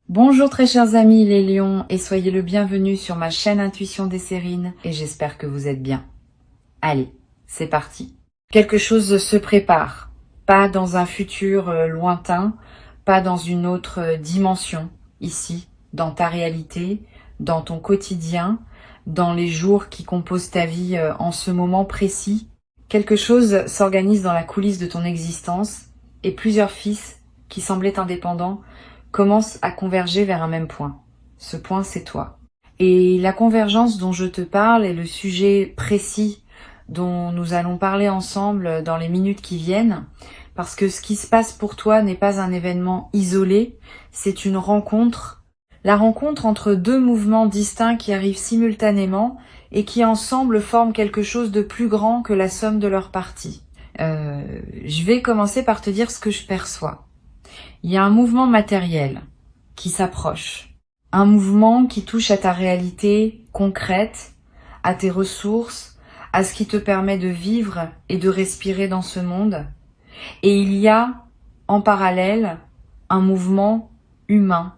Bonjour très chers amis les lions et soyez le bienvenu sur ma chaîne Intuition des Sérines et j'espère que vous êtes bien. Allez, c'est parti. Quelque chose se prépare, pas dans un futur lointain, pas dans une autre dimension, ici, dans ta réalité, dans ton quotidien, dans les jours qui composent ta vie en ce moment précis. Quelque chose s'organise dans la coulisse de ton existence et plusieurs fils qui semblaient indépendants commencent à converger vers un même point. Ce point, c'est toi. Et la convergence dont je te parle est le sujet précis dont nous allons parler ensemble dans les minutes qui viennent, parce que ce qui se passe pour toi n'est pas un événement isolé, c'est une rencontre. La rencontre entre deux mouvements distincts qui arrivent simultanément et qui ensemble forment quelque chose de plus grand que la somme de leurs parties. Je vais commencer par te dire ce que je perçois. Il y a un mouvement matériel qui s'approche, un mouvement qui touche à ta réalité concrète, à tes ressources, à ce qui te permet de vivre et de respirer dans ce monde. Et il y a, en parallèle, un mouvement humain,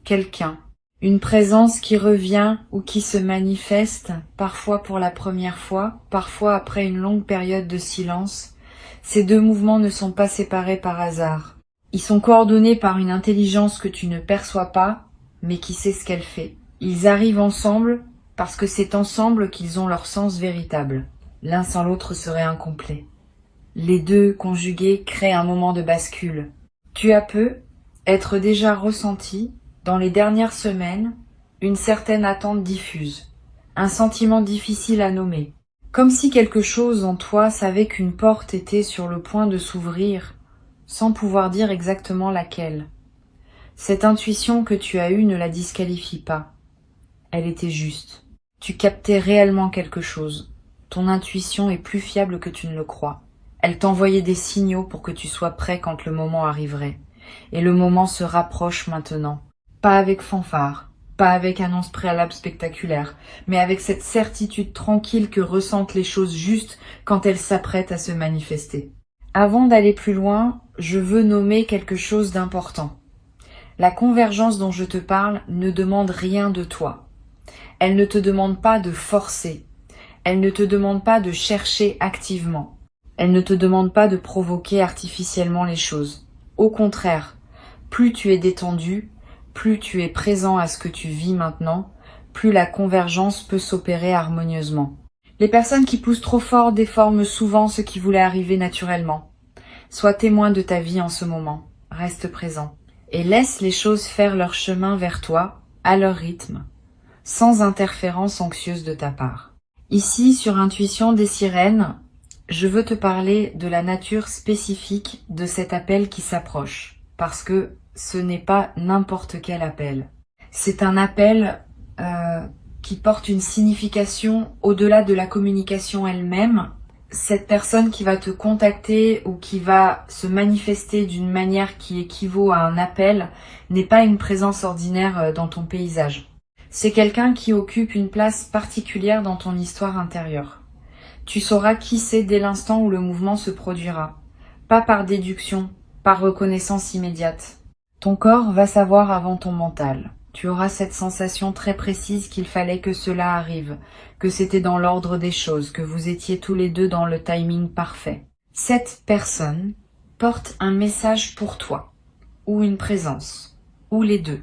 quelqu'un, une présence qui revient ou qui se manifeste, parfois pour la première fois, parfois après une longue période de silence. Ces deux mouvements ne sont pas séparés par hasard. Ils sont coordonnés par une intelligence que tu ne perçois pas, mais qui sait ce qu'elle fait. Ils arrivent ensemble parce que c'est ensemble qu'ils ont leur sens véritable. L'un sans l'autre serait incomplet. Les deux conjugués créent un moment de bascule. Tu as peu être déjà ressenti, dans les dernières semaines, une certaine attente diffuse, un sentiment difficile à nommer. Comme si quelque chose en toi savait qu'une porte était sur le point de s'ouvrir, sans pouvoir dire exactement laquelle. Cette intuition que tu as eue ne la disqualifie pas. Elle était juste. Tu captais réellement quelque chose. Ton intuition est plus fiable que tu ne le crois. Elle t'envoyait des signaux pour que tu sois prêt quand le moment arriverait. Et le moment se rapproche maintenant. Pas avec fanfare, pas avec annonce préalable spectaculaire, mais avec cette certitude tranquille que ressentent les choses justes quand elles s'apprêtent à se manifester. Avant d'aller plus loin, je veux nommer quelque chose d'important. La convergence dont je te parle ne demande rien de toi. Elle ne te demande pas de forcer. Elle ne te demande pas de chercher activement. Elle ne te demande pas de provoquer artificiellement les choses. Au contraire, plus tu es détendu, plus tu es présent à ce que tu vis maintenant, plus la convergence peut s'opérer harmonieusement. Les personnes qui poussent trop fort déforment souvent ce qui voulait arriver naturellement. Sois témoin de ta vie en ce moment, reste présent, et laisse les choses faire leur chemin vers toi, à leur rythme, sans interférence anxieuse de ta part. Ici, sur Intuition des Sirènes, je veux te parler de la nature spécifique de cet appel qui s'approche, parce que ce n'est pas n'importe quel appel. C'est un appel qui porte une signification au-delà de la communication elle-même. Cette personne qui va te contacter ou qui va se manifester d'une manière qui équivaut à un appel n'est pas une présence ordinaire dans ton paysage. C'est quelqu'un qui occupe une place particulière dans ton histoire intérieure. Tu sauras qui c'est dès l'instant où le mouvement se produira. Pas par déduction, par reconnaissance immédiate. Ton corps va savoir avant ton mental. Tu auras cette sensation très précise qu'il fallait que cela arrive, que c'était dans l'ordre des choses, que vous étiez tous les deux dans le timing parfait. Cette personne porte un message pour toi, ou une présence, ou les deux.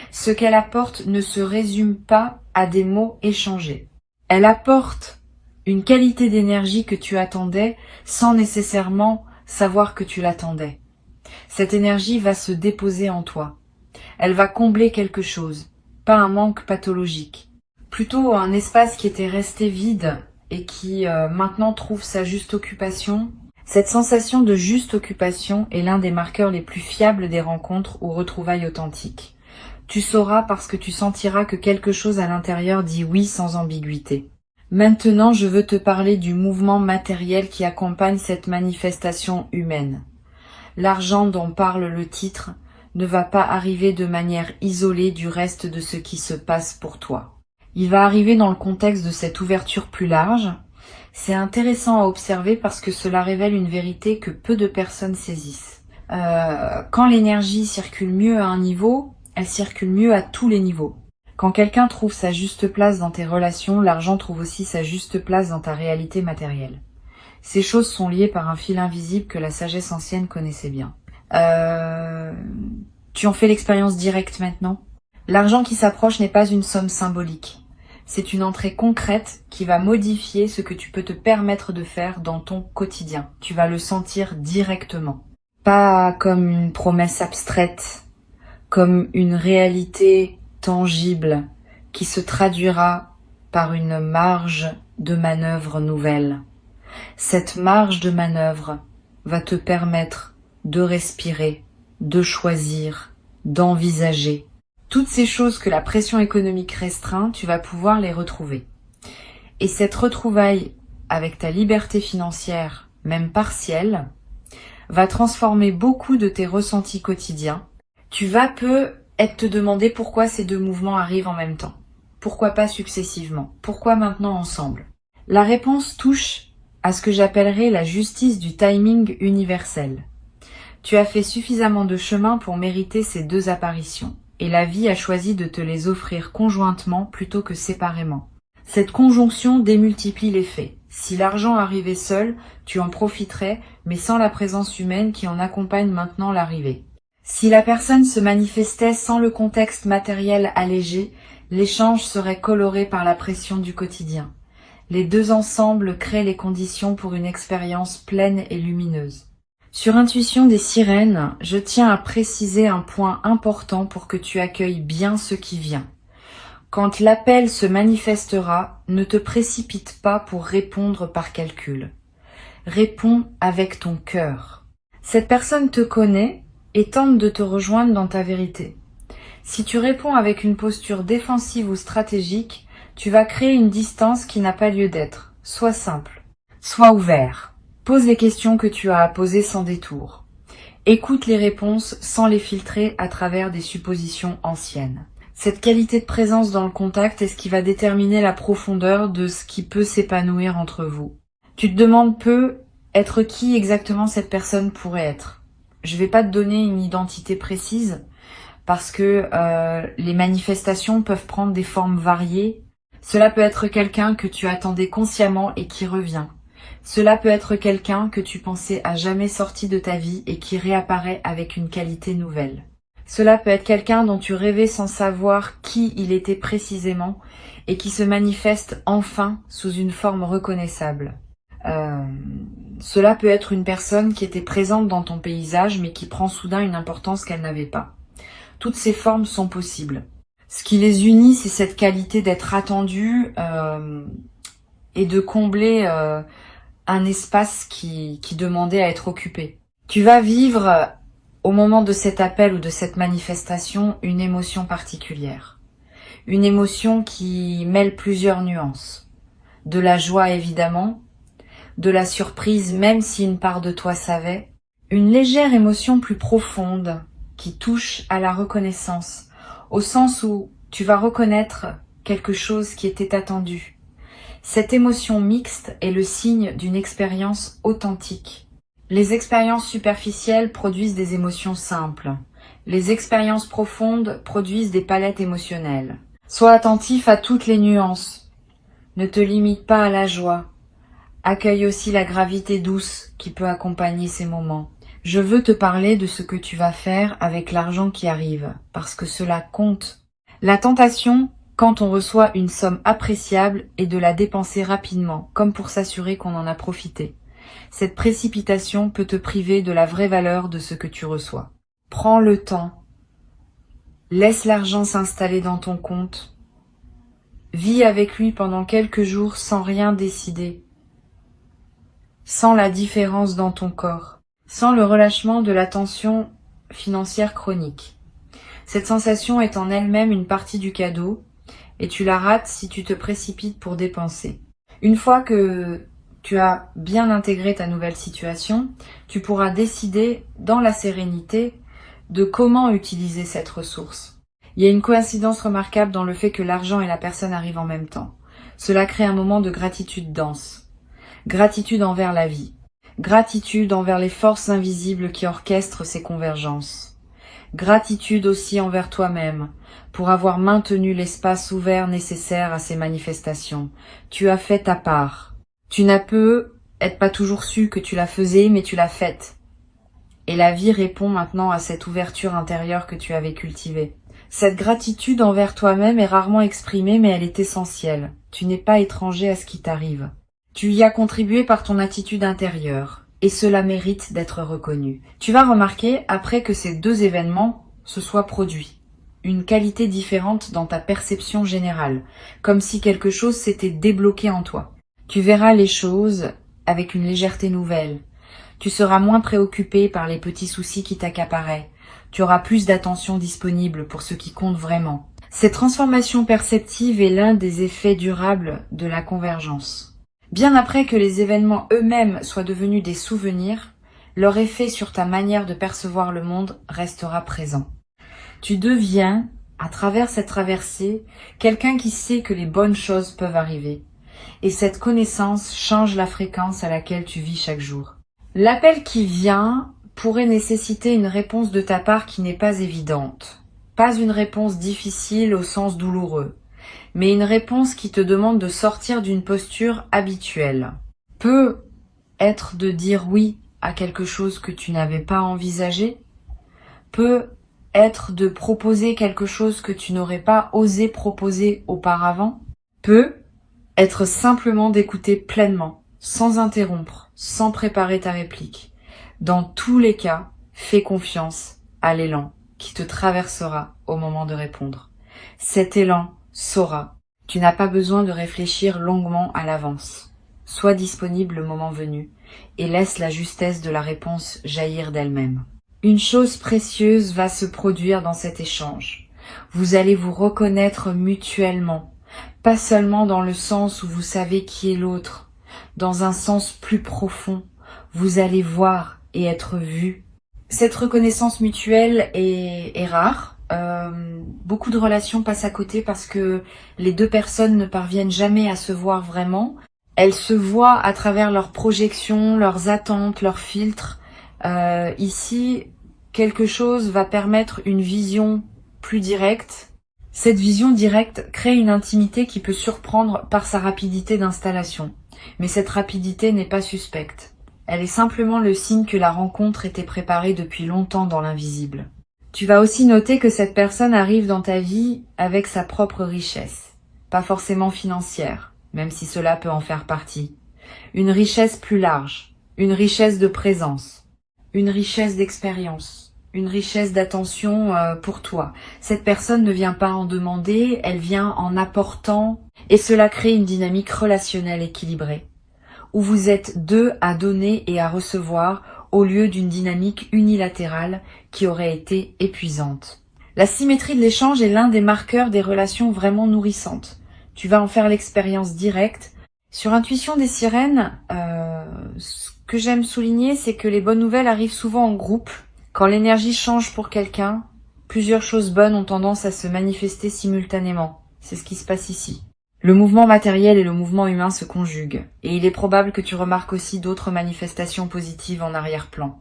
Ce qu'elle apporte ne se résume pas à des mots échangés. Elle apporte une qualité d'énergie que tu attendais sans nécessairement savoir que tu l'attendais. Cette énergie va se déposer en toi. Elle va combler quelque chose, pas un manque pathologique. Plutôt un espace qui était resté vide et qui maintenant trouve sa juste occupation. Cette sensation de juste occupation est l'un des marqueurs les plus fiables des rencontres ou retrouvailles authentiques. Tu sauras parce que tu sentiras que quelque chose à l'intérieur dit oui sans ambiguïté. Maintenant, je veux te parler du mouvement matériel qui accompagne cette manifestation humaine. L'argent dont parle le titre ne va pas arriver de manière isolée du reste de ce qui se passe pour toi. Il va arriver dans le contexte de cette ouverture plus large. C'est intéressant à observer parce que cela révèle une vérité que peu de personnes saisissent. Quand l'énergie circule mieux à un niveau, elle circule mieux à tous les niveaux. Quand quelqu'un trouve sa juste place dans tes relations, l'argent trouve aussi sa juste place dans ta réalité matérielle. Ces choses sont liées par un fil invisible que la sagesse ancienne connaissait bien. Tu en fais l'expérience directe maintenant? L'argent qui s'approche n'est pas une somme symbolique. C'est une entrée concrète qui va modifier ce que tu peux te permettre de faire dans ton quotidien. Tu vas le sentir directement. Pas comme une promesse abstraite, comme une réalité tangible qui se traduira par une marge de manœuvre nouvelle. Cette marge de manœuvre va te permettre de respirer, de choisir, d'envisager. Toutes ces choses que la pression économique restreint, tu vas pouvoir les retrouver. Et cette retrouvaille avec ta liberté financière, même partielle, va transformer beaucoup de tes ressentis quotidiens. Tu vas peut-être te demander pourquoi ces deux mouvements arrivent en même temps. Pourquoi pas successivement? Pourquoi maintenant ensemble? La réponse touche à ce que j'appellerais la justice du timing universel. Tu as fait suffisamment de chemin pour mériter ces deux apparitions, et la vie a choisi de te les offrir conjointement plutôt que séparément. Cette conjonction démultiplie les faits. Si l'argent arrivait seul, tu en profiterais, mais sans la présence humaine qui en accompagne maintenant l'arrivée. Si la personne se manifestait sans le contexte matériel allégé, l'échange serait coloré par la pression du quotidien. Les deux ensemble créent les conditions pour une expérience pleine et lumineuse. Sur Intuition des sirènes, je tiens à préciser un point important pour que tu accueilles bien ce qui vient. Quand l'appel se manifestera, ne te précipite pas pour répondre par calcul. Réponds avec ton cœur. Cette personne te connaît et tente de te rejoindre dans ta vérité. Si tu réponds avec une posture défensive ou stratégique, tu vas créer une distance qui n'a pas lieu d'être. Sois simple, sois ouvert. Pose les questions que tu as à poser sans détour. Écoute les réponses sans les filtrer à travers des suppositions anciennes. Cette qualité de présence dans le contact est ce qui va déterminer la profondeur de ce qui peut s'épanouir entre vous. Tu te demandes être qui exactement cette personne pourrait être. Je vais pas te donner une identité précise parce que les manifestations peuvent prendre des formes variées. Cela peut être quelqu'un que tu attendais consciemment et qui revient. Cela peut être quelqu'un que tu pensais à jamais sorti de ta vie et qui réapparaît avec une qualité nouvelle. Cela peut être quelqu'un dont tu rêvais sans savoir qui il était précisément et qui se manifeste enfin sous une forme reconnaissable. Cela peut être une personne qui était présente dans ton paysage mais qui prend soudain une importance qu'elle n'avait pas. Toutes ces formes sont possibles. Ce qui les unit, c'est cette qualité d'être attendu et de combler un espace qui demandait à être occupé. Tu vas vivre, au moment de cet appel ou de cette manifestation, une émotion particulière. Une émotion qui mêle plusieurs nuances. De la joie évidemment, de la surprise même si une part de toi savait, une légère émotion plus profonde qui touche à la reconnaissance, au sens où tu vas reconnaître quelque chose qui était attendu. Cette émotion mixte est le signe d'une expérience authentique. Les expériences superficielles produisent des émotions simples. Les expériences profondes produisent des palettes émotionnelles. Sois attentif à toutes les nuances. Ne te limite pas à la joie. Accueille aussi la gravité douce qui peut accompagner ces moments. Je veux te parler de ce que tu vas faire avec l'argent qui arrive, parce que cela compte. La tentation, quand on reçoit une somme appréciable, est de la dépenser rapidement, comme pour s'assurer qu'on en a profité. Cette précipitation peut te priver de la vraie valeur de ce que tu reçois. Prends le temps. Laisse l'argent s'installer dans ton compte. Vis avec lui pendant quelques jours sans rien décider. Sans la différence dans ton corps. Sans le relâchement de la tension financière chronique. Cette sensation est en elle-même une partie du cadeau et tu la rates si tu te précipites pour dépenser. Une fois que tu as bien intégré ta nouvelle situation, tu pourras décider dans la sérénité de comment utiliser cette ressource. Il y a une coïncidence remarquable dans le fait que l'argent et la personne arrivent en même temps. Cela crée un moment de gratitude dense. Gratitude envers la vie. Gratitude envers les forces invisibles qui orchestrent ces convergences. Gratitude aussi envers toi-même pour avoir maintenu l'espace ouvert nécessaire à ces manifestations. Tu as fait ta part. Tu n'as peut-être pas toujours su que tu la faisais, mais tu l'as faite. Et la vie répond maintenant à cette ouverture intérieure que tu avais cultivée. Cette gratitude envers toi-même est rarement exprimée, mais elle est essentielle. Tu n'es pas étranger à ce qui t'arrive. Tu y as contribué par ton attitude intérieure, et cela mérite d'être reconnu. Tu vas remarquer, après que ces deux événements se soient produits, une qualité différente dans ta perception générale, comme si quelque chose s'était débloqué en toi. Tu verras les choses avec une légèreté nouvelle. Tu seras moins préoccupé par les petits soucis qui t'accaparaient. Tu auras plus d'attention disponible pour ce qui compte vraiment. Cette transformation perceptive est l'un des effets durables de la convergence. Bien après que les événements eux-mêmes soient devenus des souvenirs, leur effet sur ta manière de percevoir le monde restera présent. Tu deviens, à travers cette traversée, quelqu'un qui sait que les bonnes choses peuvent arriver. Et cette connaissance change la fréquence à laquelle tu vis chaque jour. L'appel qui vient pourrait nécessiter une réponse de ta part qui n'est pas évidente. Pas une réponse difficile au sens douloureux, mais une réponse qui te demande de sortir d'une posture habituelle. Peut être de dire oui à quelque chose que tu n'avais pas envisagé, peut être de proposer quelque chose que tu n'aurais pas osé proposer auparavant, peut être simplement d'écouter pleinement, sans interrompre, sans préparer ta réplique. Dans tous les cas, fais confiance à l'élan qui te traversera au moment de répondre. Cet élan saura. Tu n'as pas besoin de réfléchir longuement à l'avance. Sois disponible le moment venu et laisse la justesse de la réponse jaillir d'elle-même. Une chose précieuse va se produire dans cet échange. Vous allez vous reconnaître mutuellement, pas seulement dans le sens où vous savez qui est l'autre, dans un sens plus profond. Vous allez voir et être vu. Cette reconnaissance mutuelle est rare. Beaucoup de relations passent à côté parce que les deux personnes ne parviennent jamais à se voir vraiment. Elles se voient à travers leurs projections, leurs attentes, leurs filtres. Ici, quelque chose va permettre une vision plus directe. Cette vision directe crée une intimité qui peut surprendre par sa rapidité d'installation. Mais cette rapidité n'est pas suspecte. Elle est simplement le signe que la rencontre était préparée depuis longtemps dans l'invisible. Tu vas aussi noter que cette personne arrive dans ta vie avec sa propre richesse, pas forcément financière, même si cela peut en faire partie. Une richesse plus large, une richesse de présence, une richesse d'expérience, une richesse d'attention pour toi. Cette personne ne vient pas en demander, elle vient en apportant, et cela crée une dynamique relationnelle équilibrée, où vous êtes deux à donner et à recevoir au lieu d'une dynamique unilatérale qui aurait été épuisante. La symétrie de l'échange est l'un des marqueurs des relations vraiment nourrissantes. Tu vas en faire l'expérience directe. Sur Intuition des sirènes, ce que j'aime souligner, c'est que les bonnes nouvelles arrivent souvent en groupe. Quand l'énergie change pour quelqu'un, plusieurs choses bonnes ont tendance à se manifester simultanément. C'est ce qui se passe ici. Le mouvement matériel et le mouvement humain se conjuguent, et il est probable que tu remarques aussi d'autres manifestations positives en arrière-plan.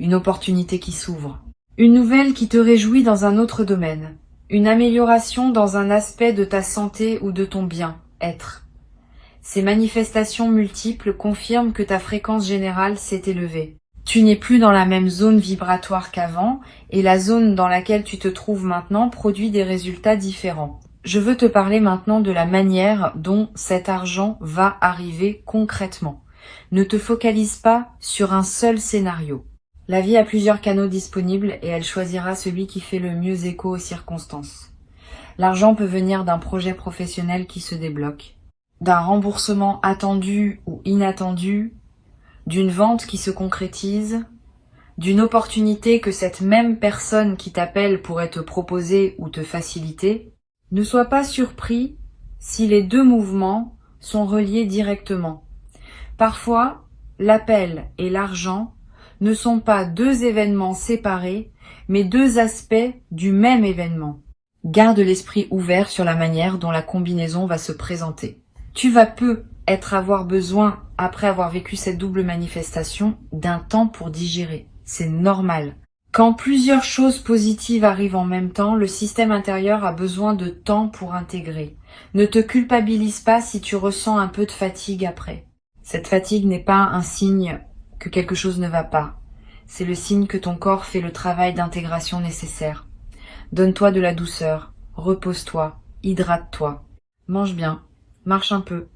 Une opportunité qui s'ouvre. Une nouvelle qui te réjouit dans un autre domaine. Une amélioration dans un aspect de ta santé ou de ton bien-être. Ces manifestations multiples confirment que ta fréquence générale s'est élevée. Tu n'es plus dans la même zone vibratoire qu'avant, et la zone dans laquelle tu te trouves maintenant produit des résultats différents. Je veux te parler maintenant de la manière dont cet argent va arriver concrètement. Ne te focalise pas sur un seul scénario. La vie a plusieurs canaux disponibles et elle choisira celui qui fait le mieux écho aux circonstances. L'argent peut venir d'un projet professionnel qui se débloque, d'un remboursement attendu ou inattendu, d'une vente qui se concrétise, d'une opportunité que cette même personne qui t'appelle pourrait te proposer ou te faciliter. Ne sois pas surpris si les deux mouvements sont reliés directement. Parfois, l'appel et l'argent ne sont pas deux événements séparés, mais deux aspects du même événement. Garde l'esprit ouvert sur la manière dont la combinaison va se présenter. Tu vas avoir besoin, après avoir vécu cette double manifestation, d'un temps pour digérer. C'est normal. Quand plusieurs choses positives arrivent en même temps, le système intérieur a besoin de temps pour intégrer. Ne te culpabilise pas si tu ressens un peu de fatigue après. Cette fatigue n'est pas un signe que quelque chose ne va pas. C'est le signe que ton corps fait le travail d'intégration nécessaire. Donne-toi de la douceur, repose-toi, hydrate-toi, mange bien, marche un peu.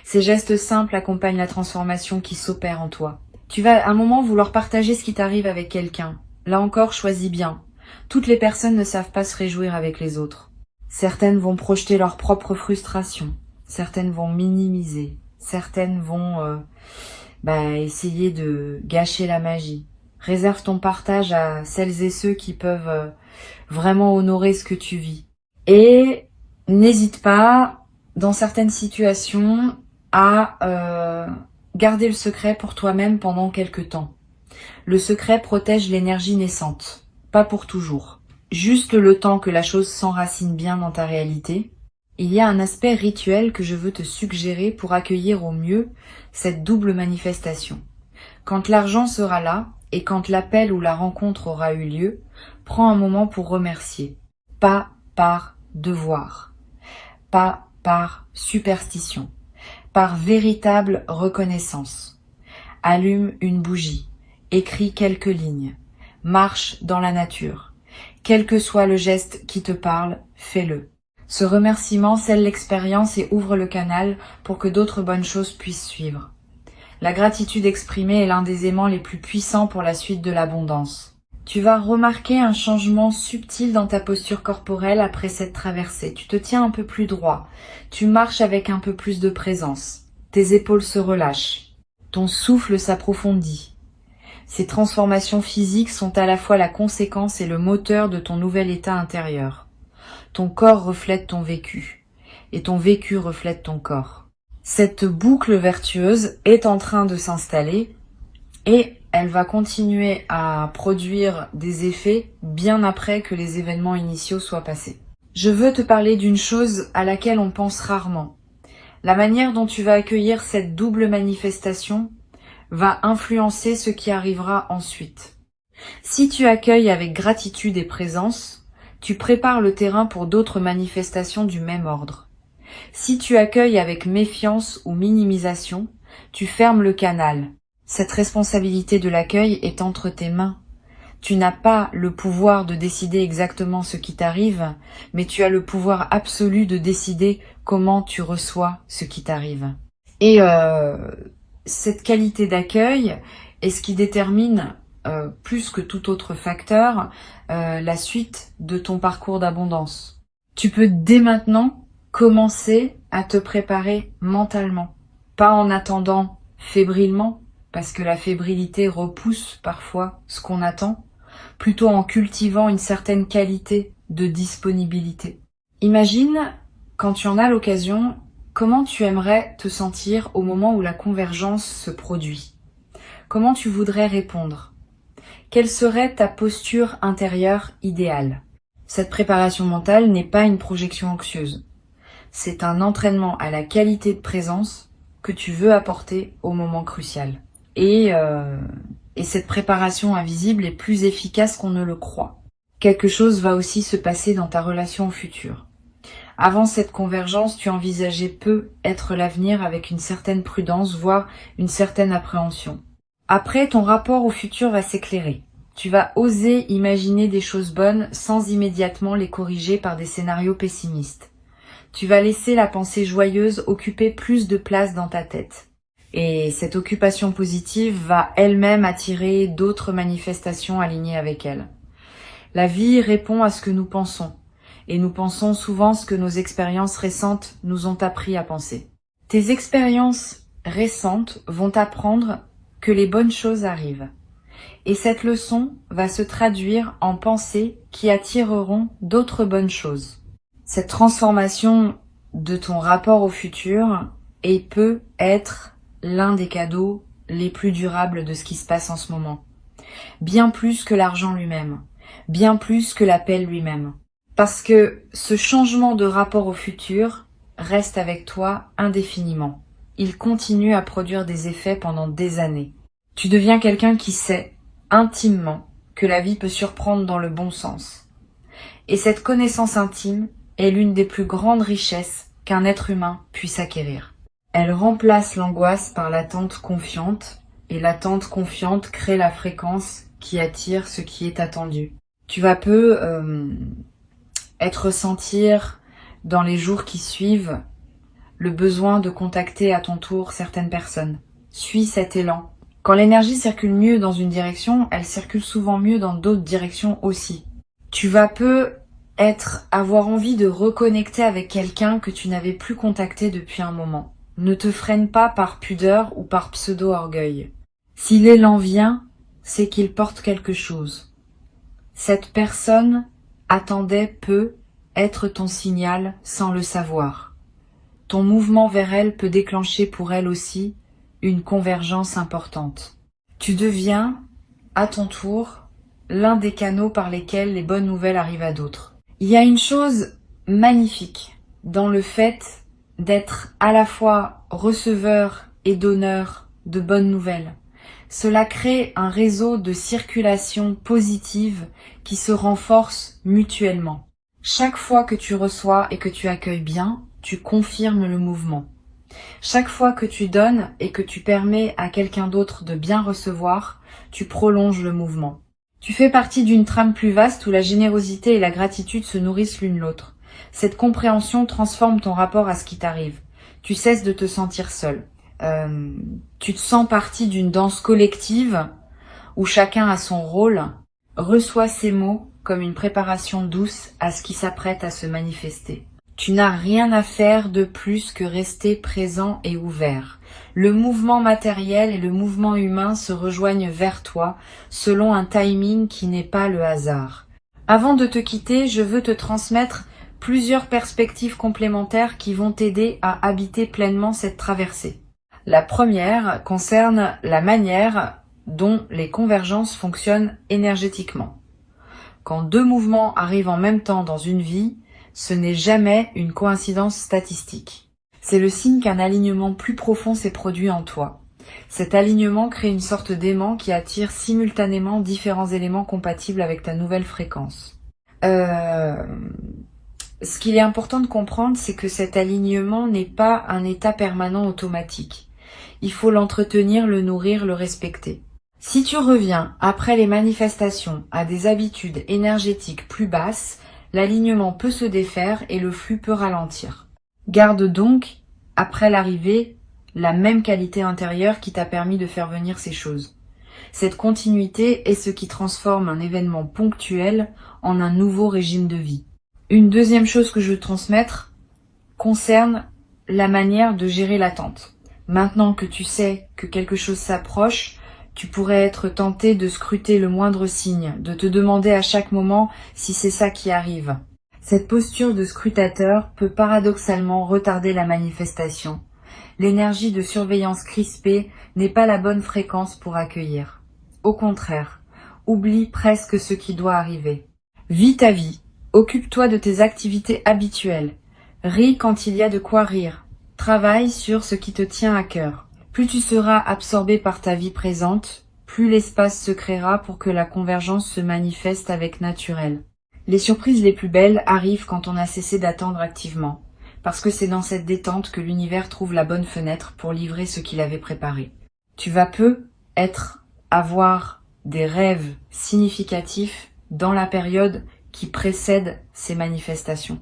Ces gestes simples accompagnent la transformation qui s'opère en toi. Tu vas à un moment vouloir partager ce qui t'arrive avec quelqu'un. Là encore, choisis bien. Toutes les personnes ne savent pas se réjouir avec les autres. Certaines vont projeter leur propre frustration. Certaines vont minimiser. Certaines vont essayer de gâcher la magie. Réserve ton partage à celles et ceux qui peuvent vraiment honorer ce que tu vis. Et n'hésite pas, dans certaines situations, à garder le secret pour toi-même pendant quelque temps. Le secret protège l'énergie naissante, pas pour toujours. Juste le temps que la chose s'enracine bien dans ta réalité. Il y a un aspect rituel que je veux te suggérer pour accueillir au mieux cette double manifestation. Quand l'argent sera là, et quand l'appel ou la rencontre aura eu lieu, prends un moment pour remercier. Pas par devoir, pas par superstition, par véritable reconnaissance. Allume une bougie, écris quelques lignes, marche dans la nature. Quel que soit le geste qui te parle, fais-le. Ce remerciement scelle l'expérience et ouvre le canal pour que d'autres bonnes choses puissent suivre. La gratitude exprimée est l'un des aimants les plus puissants pour la suite de l'abondance. Tu vas remarquer un changement subtil dans ta posture corporelle après cette traversée. Tu te tiens un peu plus droit. Tu marches avec un peu plus de présence. Tes épaules se relâchent. Ton souffle s'approfondit. Ces transformations physiques sont à la fois la conséquence et le moteur de ton nouvel état intérieur. Ton corps reflète ton vécu, et ton vécu reflète ton corps. Cette boucle vertueuse est en train de s'installer, et elle va continuer à produire des effets bien après que les événements initiaux soient passés. Je veux te parler d'une chose à laquelle on pense rarement. La manière dont tu vas accueillir cette double manifestation va influencer ce qui arrivera ensuite. Si tu accueilles avec gratitude et présence, tu prépares le terrain pour d'autres manifestations du même ordre. Si tu accueilles avec méfiance ou minimisation, tu fermes le canal. Cette responsabilité de l'accueil est entre tes mains. Tu n'as pas le pouvoir de décider exactement ce qui t'arrive, mais tu as le pouvoir absolu de décider comment tu reçois ce qui t'arrive. Et cette qualité d'accueil est ce qui détermine, plus que tout autre facteur, la suite de ton parcours d'abondance. Tu peux dès maintenant commencer à te préparer mentalement, pas en attendant fébrilement, parce que la fébrilité repousse parfois ce qu'on attend, plutôt en cultivant une certaine qualité de disponibilité. Imagine, quand tu en as l'occasion, comment tu aimerais te sentir au moment où la convergence se produit. Comment tu voudrais répondre? Quelle serait ta posture intérieure idéale? Cette préparation mentale n'est pas une projection anxieuse. C'est un entraînement à la qualité de présence que tu veux apporter au moment crucial. Et cette préparation invisible est plus efficace qu'on ne le croit. Quelque chose va aussi se passer dans ta relation au futur. Avant cette convergence, tu envisageais peu être l'avenir avec une certaine prudence, voire une certaine appréhension. Après, ton rapport au futur va s'éclairer. Tu vas oser imaginer des choses bonnes sans immédiatement les corriger par des scénarios pessimistes. Tu vas laisser la pensée joyeuse occuper plus de place dans ta tête. Et cette occupation positive va elle-même attirer d'autres manifestations alignées avec elle. La vie répond à ce que nous pensons, et nous pensons souvent ce que nos expériences récentes nous ont appris à penser. Tes expériences récentes vont t'apprendre que les bonnes choses arrivent. Et cette leçon va se traduire en pensées qui attireront d'autres bonnes choses. Cette transformation de ton rapport au futur peut être l'un des cadeaux les plus durables de ce qui se passe en ce moment. Bien plus que l'argent lui-même, bien plus que l'appel lui-même. Parce que ce changement de rapport au futur reste avec toi indéfiniment. Il continue à produire des effets pendant des années. Tu deviens quelqu'un qui sait, intimement, que la vie peut surprendre dans le bon sens. Et cette connaissance intime est l'une des plus grandes richesses qu'un être humain puisse acquérir. Elle remplace l'angoisse par l'attente confiante, et l'attente confiante crée la fréquence qui attire ce qui est attendu. Tu vas peu ressentir dans les jours qui suivent le besoin de contacter à ton tour certaines personnes. Suis cet élan. Quand l'énergie circule mieux dans une direction, elle circule souvent mieux dans d'autres directions aussi. Tu vas peu avoir envie de reconnecter avec quelqu'un que tu n'avais plus contacté depuis un moment. Ne te freine pas par pudeur ou par pseudo-orgueil. Si l'élan vient, c'est qu'il porte quelque chose. Cette personne attendait peut être ton signal sans le savoir. Ton mouvement vers elle peut déclencher pour elle aussi une convergence importante. Tu deviens, à ton tour, l'un des canaux par lesquels les bonnes nouvelles arrivent à d'autres. Il y a une chose magnifique dans le fait d'être à la fois receveur et donneur de bonnes nouvelles. Cela crée un réseau de circulation positive qui se renforce mutuellement. Chaque fois que tu reçois et que tu accueilles bien, tu confirmes le mouvement. Chaque fois que tu donnes et que tu permets à quelqu'un d'autre de bien recevoir, tu prolonges le mouvement. Tu fais partie d'une trame plus vaste où la générosité et la gratitude se nourrissent l'une l'autre. Cette compréhension transforme ton rapport à ce qui t'arrive. Tu cesses de te sentir seul. Tu te sens partie d'une danse collective où chacun a son rôle. Reçois ces mots comme une préparation douce à ce qui s'apprête à se manifester. Tu n'as rien à faire de plus que rester présent et ouvert. Le mouvement matériel et le mouvement humain se rejoignent vers toi selon un timing qui n'est pas le hasard. Avant de te quitter, je veux te transmettre plusieurs perspectives complémentaires qui vont t'aider à habiter pleinement cette traversée. La première concerne la manière dont les convergences fonctionnent énergétiquement. Quand deux mouvements arrivent en même temps dans une vie, ce n'est jamais une coïncidence statistique. C'est le signe qu'un alignement plus profond s'est produit en toi. Cet alignement crée une sorte d'aimant qui attire simultanément différents éléments compatibles avec ta nouvelle fréquence. Ce qu'il est important de comprendre, c'est que cet alignement n'est pas un état permanent automatique. Il faut l'entretenir, le nourrir, le respecter. Si tu reviens après les manifestations à des habitudes énergétiques plus basses, l'alignement peut se défaire et le flux peut ralentir. Garde donc, après l'arrivée, la même qualité intérieure qui t'a permis de faire venir ces choses. Cette continuité est ce qui transforme un événement ponctuel en un nouveau régime de vie. Une deuxième chose que je veux transmettre concerne la manière de gérer l'attente. Maintenant que tu sais que quelque chose s'approche, tu pourrais être tenté de scruter le moindre signe, de te demander à chaque moment si c'est ça qui arrive. Cette posture de scrutateur peut paradoxalement retarder la manifestation. L'énergie de surveillance crispée n'est pas la bonne fréquence pour accueillir. Au contraire, oublie presque ce qui doit arriver. Vis ta vie, occupe-toi de tes activités habituelles, ris quand il y a de quoi rire, travaille sur ce qui te tient à cœur. Plus tu seras absorbé par ta vie présente, plus l'espace se créera pour que la convergence se manifeste avec naturel. Les surprises les plus belles arrivent quand on a cessé d'attendre activement, parce que c'est dans cette détente que l'univers trouve la bonne fenêtre pour livrer ce qu'il avait préparé. Tu vas peu avoir des rêves significatifs dans la période qui précède ces manifestations.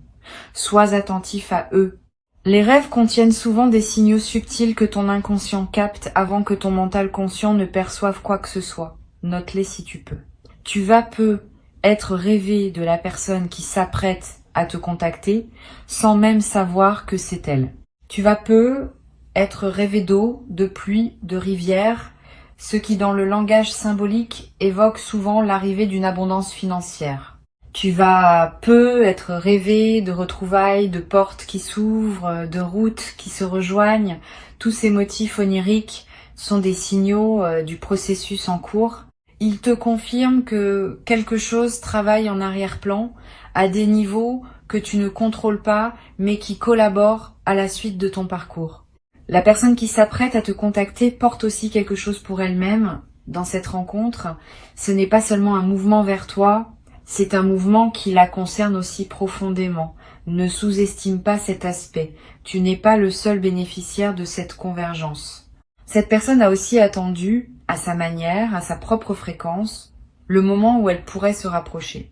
Sois attentif à eux. Les rêves contiennent souvent des signaux subtils que ton inconscient capte avant que ton mental conscient ne perçoive quoi que ce soit. Note-les si tu peux. Tu vas peu être rêvé de la personne qui s'apprête à te contacter sans même savoir que c'est elle. Tu vas peu être rêvé d'eau, de pluie, de rivière, ce qui dans le langage symbolique évoque souvent l'arrivée d'une abondance financière. Tu vas peu être rêvé de retrouvailles, de portes qui s'ouvrent, de routes qui se rejoignent. Tous ces motifs oniriques sont des signaux du processus en cours. Ils te confirment que quelque chose travaille en arrière-plan à des niveaux que tu ne contrôles pas mais qui collaborent à la suite de ton parcours. La personne qui s'apprête à te contacter porte aussi quelque chose pour elle-même dans cette rencontre, ce n'est pas seulement un mouvement vers toi, c'est un mouvement qui la concerne aussi profondément. Ne sous-estime pas cet aspect. Tu n'es pas le seul bénéficiaire de cette convergence. Cette personne a aussi attendu, à sa manière, à sa propre fréquence, le moment où elle pourrait se rapprocher.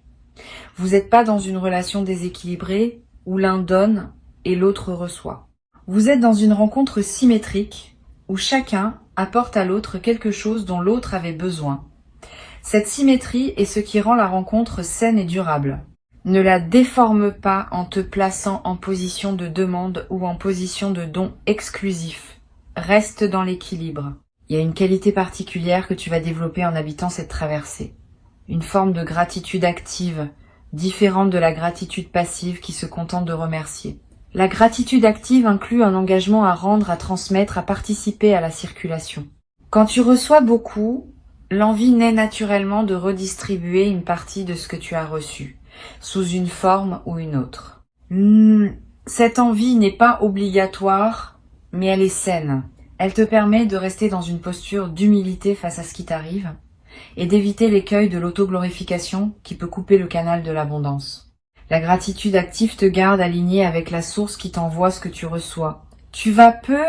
Vous n'êtes pas dans une relation déséquilibrée où l'un donne et l'autre reçoit. Vous êtes dans une rencontre symétrique où chacun apporte à l'autre quelque chose dont l'autre avait besoin. Cette symétrie est ce qui rend la rencontre saine et durable. Ne la déforme pas en te plaçant en position de demande ou en position de don exclusif. Reste dans l'équilibre. Il y a une qualité particulière que tu vas développer en habitant cette traversée. Une forme de gratitude active, différente de la gratitude passive qui se contente de remercier. La gratitude active inclut un engagement à rendre, à transmettre, à participer à la circulation. Quand tu reçois beaucoup, l'envie naît naturellement de redistribuer une partie de ce que tu as reçu, sous une forme ou une autre. Cette envie n'est pas obligatoire, mais elle est saine. Elle te permet de rester dans une posture d'humilité face à ce qui t'arrive et d'éviter l'écueil de l'autoglorification qui peut couper le canal de l'abondance. La gratitude active te garde aligné avec la source qui t'envoie ce que tu reçois. Tu vas peu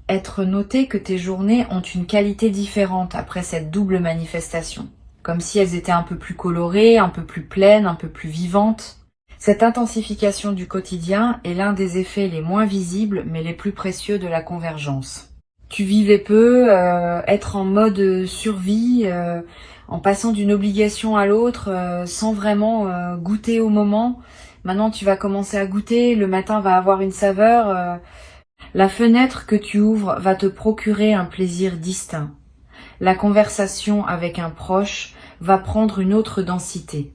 être noté que tes journées ont une qualité différente après cette double manifestation, comme si elles étaient un peu plus colorées, un peu plus pleines, un peu plus vivantes. Cette intensification du quotidien est l'un des effets les moins visibles mais les plus précieux de la convergence. Tu vivais peu, être en mode survie, en passant d'une obligation à l'autre, sans vraiment goûter au moment. Maintenant, tu vas commencer à goûter, le matin va avoir une saveur. La fenêtre que tu ouvres va te procurer un plaisir distinct. La conversation avec un proche va prendre une autre densité.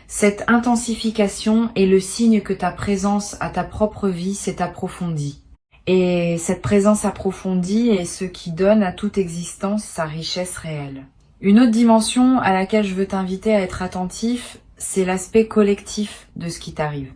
Cette intensification est le signe que ta présence à ta propre vie s'est approfondie. Et cette présence approfondie est ce qui donne à toute existence sa richesse réelle. Une autre dimension à laquelle je veux t'inviter à être attentif, c'est l'aspect collectif de ce qui t'arrive.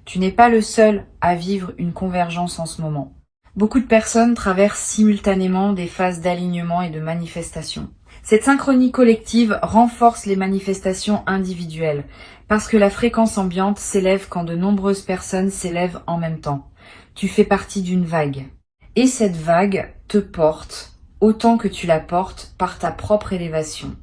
Tu n'es pas le seul à vivre une convergence en ce moment. Beaucoup de personnes traversent simultanément des phases d'alignement et de manifestation. Cette synchronie collective renforce les manifestations individuelles, parce que la fréquence ambiante s'élève quand de nombreuses personnes s'élèvent en même temps. Tu fais partie d'une vague. Et cette vague te porte autant que tu la portes par ta propre élévation.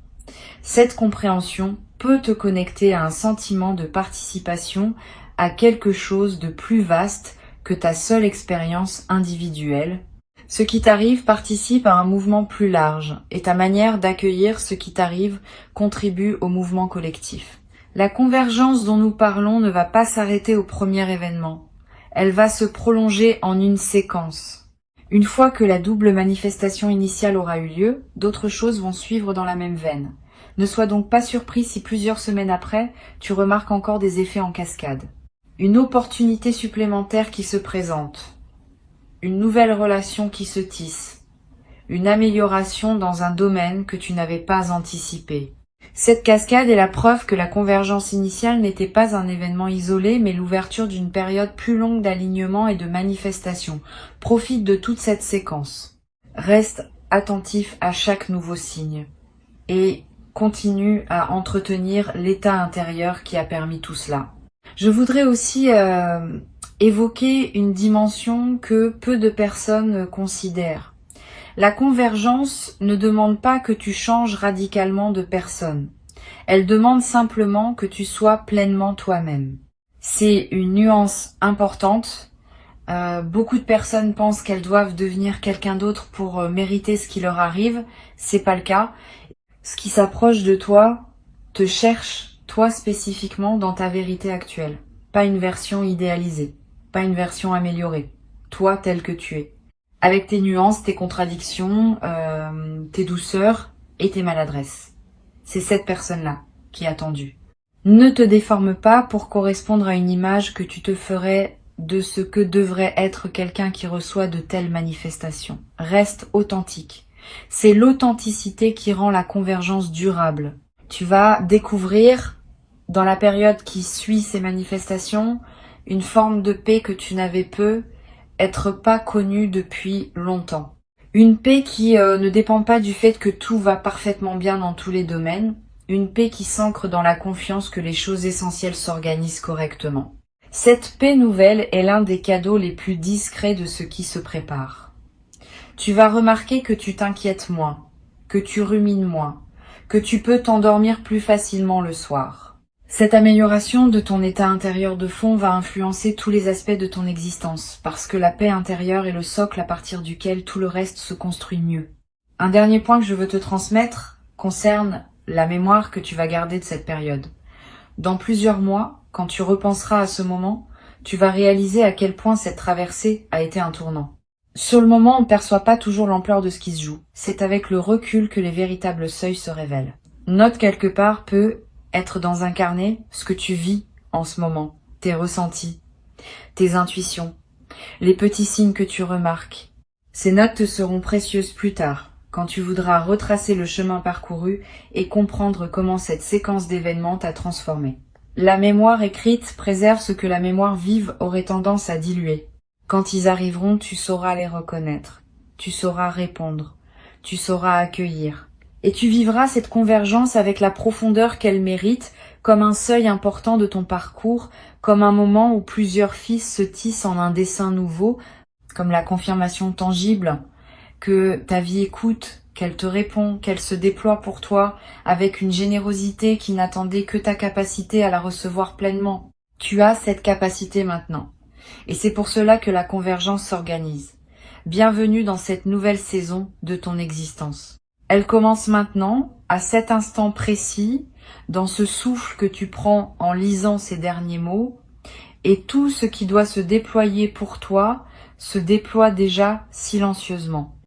Cette compréhension peut te connecter à un sentiment de participation à quelque chose de plus vaste que ta seule expérience individuelle. Ce qui t'arrive participe à un mouvement plus large et ta manière d'accueillir ce qui t'arrive contribue au mouvement collectif. La convergence dont nous parlons ne va pas s'arrêter au premier événement. Elle va se prolonger en une séquence. Une fois que la double manifestation initiale aura eu lieu, d'autres choses vont suivre dans la même veine. Ne sois donc pas surpris si plusieurs semaines après, tu remarques encore des effets en cascade. Une opportunité supplémentaire qui se présente. Une nouvelle relation qui se tisse. Une amélioration dans un domaine que tu n'avais pas anticipé. Cette cascade est la preuve que la convergence initiale n'était pas un événement isolé, mais l'ouverture d'une période plus longue d'alignement et de manifestation. Profite de toute cette séquence. Reste attentif à chaque nouveau signe. Et continue à entretenir l'état intérieur qui a permis tout cela. Je voudrais aussi évoquer une dimension que peu de personnes considèrent. La convergence ne demande pas que tu changes radicalement de personne. Elle demande simplement que tu sois pleinement toi-même. C'est une nuance importante. Beaucoup de personnes pensent qu'elles doivent devenir quelqu'un d'autre pour mériter ce qui leur arrive. C'est pas le cas. Ce qui s'approche de toi te cherche, toi spécifiquement, dans ta vérité actuelle. Pas une version idéalisée, pas une version améliorée. Toi tel que tu es. Avec tes nuances, tes contradictions, tes douceurs et tes maladresses. C'est cette personne-là qui est attendue. Ne te déforme pas pour correspondre à une image que tu te ferais de ce que devrait être quelqu'un qui reçoit de telles manifestations. Reste authentique. C'est l'authenticité qui rend la convergence durable. Tu vas découvrir, dans la période qui suit ces manifestations, une forme de paix que tu n'avais peu, être pas connu depuis longtemps. Une paix qui ne dépend pas du fait que tout va parfaitement bien dans tous les domaines, une paix qui s'ancre dans la confiance que les choses essentielles s'organisent correctement. Cette paix nouvelle est l'un des cadeaux les plus discrets de ce qui se prépare. Tu vas remarquer que tu t'inquiètes moins, que tu rumines moins, que tu peux t'endormir plus facilement le soir. Cette amélioration de ton état intérieur de fond va influencer tous les aspects de ton existence, parce que la paix intérieure est le socle à partir duquel tout le reste se construit mieux. Un dernier point que je veux te transmettre concerne la mémoire que tu vas garder de cette période. Dans plusieurs mois, quand tu repenseras à ce moment, tu vas réaliser à quel point cette traversée a été un tournant. Sur le moment, on ne perçoit pas toujours l'ampleur de ce qui se joue. C'est avec le recul que les véritables seuils se révèlent. Note quelque part peut être dans un carnet ce que tu vis en ce moment, tes ressentis, tes intuitions, les petits signes que tu remarques. Ces notes te seront précieuses plus tard, quand tu voudras retracer le chemin parcouru et comprendre comment cette séquence d'événements t'a transformé. La mémoire écrite préserve ce que la mémoire vive aurait tendance à diluer. Quand ils arriveront, tu sauras les reconnaître, tu sauras répondre, tu sauras accueillir. Et tu vivras cette convergence avec la profondeur qu'elle mérite, comme un seuil important de ton parcours, comme un moment où plusieurs fils se tissent en un dessin nouveau, comme la confirmation tangible que ta vie écoute, qu'elle te répond, qu'elle se déploie pour toi avec une générosité qui n'attendait que ta capacité à la recevoir pleinement. Tu as cette capacité maintenant. Et c'est pour cela que la convergence s'organise. Bienvenue dans cette nouvelle saison de ton existence. Elle commence maintenant, à cet instant précis, dans ce souffle que tu prends en lisant ces derniers mots, et tout ce qui doit se déployer pour toi se déploie déjà silencieusement.